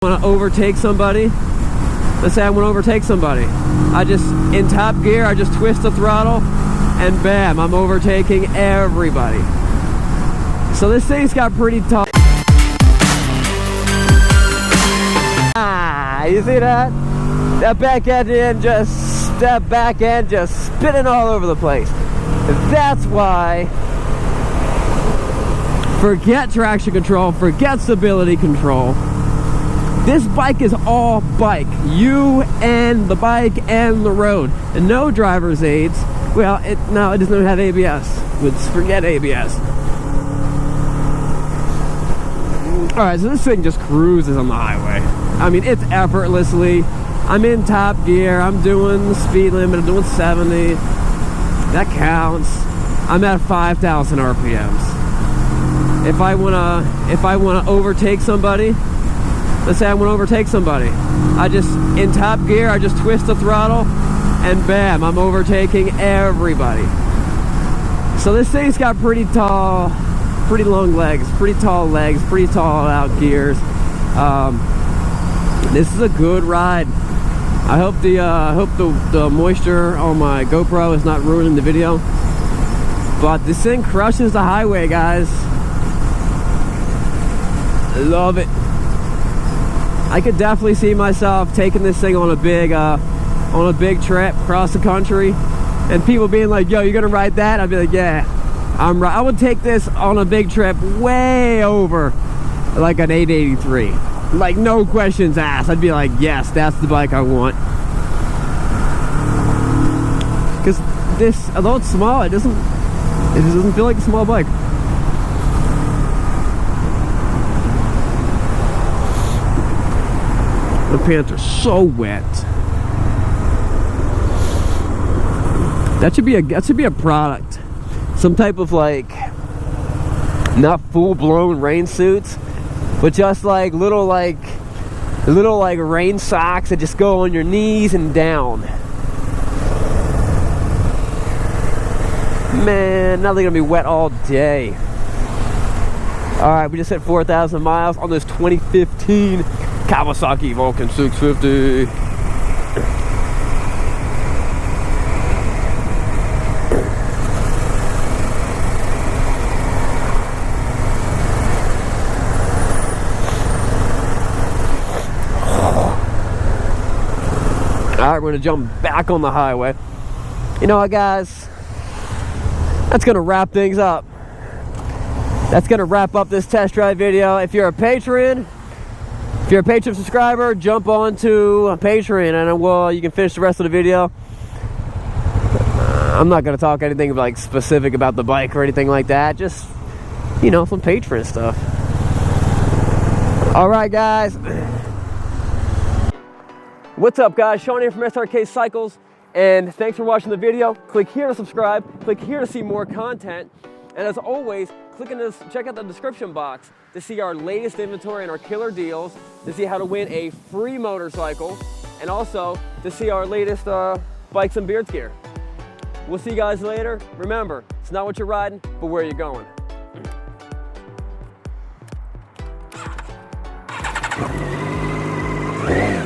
Want to overtake somebody. Let's say I want to overtake somebody. I just, in top gear, I just twist the throttle and bam, I'm overtaking everybody. So this thing's got pretty tall. You see that? That back end just spinning all over the place. That's why, forget traction control, forget stability control. This bike is all bike. You and the bike and the road. And no driver's aids. Well, it doesn't even have ABS. Let's forget ABS. Alright, so this thing just cruises on the highway. I mean, it's effortlessly. I'm in top gear. I'm doing the speed limit. I'm doing 70. That counts. I'm at 5,000 RPMs. If I wanna overtake somebody, let's say I want to overtake somebody. I just, in top gear, I just twist the throttle and bam, I'm overtaking everybody. So this thing's got pretty tall, pretty long legs, pretty tall out gears. This is a good ride. I hope the moisture on my GoPro is not ruining the video. But this thing crushes the highway, guys. Love it. I could definitely see myself taking this thing on a big trip across the country, and people being like, "Yo, you're gonna ride that?" I'd be like, "Yeah, I would take this on a big trip, way over like an 883, like no questions asked." I'd be like, "Yes, that's the bike I want." Because this, although it's small, it just doesn't feel like a small bike. The pants are so wet. That should be a product. Some type of, like, not full-blown rain suits, but just like little rain socks that just go on your knees and down. Man, now they're gonna be wet all day. Alright, we just hit 4,000 miles on this 2015 Kawasaki Vulcan 650. Alright, we're gonna jump back on the highway. You know what, guys? That's gonna wrap things up. That's gonna wrap up this test drive video. If you're a Patreon subscriber, jump on to Patreon and you can finish the rest of the video. I'm not gonna talk anything like specific about the bike or anything like that. Just, you know, some Patreon stuff. All right, guys. What's up, guys? Sean here from Srkcycles, and thanks for watching the video. Click here to subscribe. Click here to see more content. And as always, check out the description box to see our latest inventory and our killer deals, to see how to win a free motorcycle, and also to see our latest bikes and beards gear. We'll see you guys later. Remember, it's not what you're riding, but where you're going.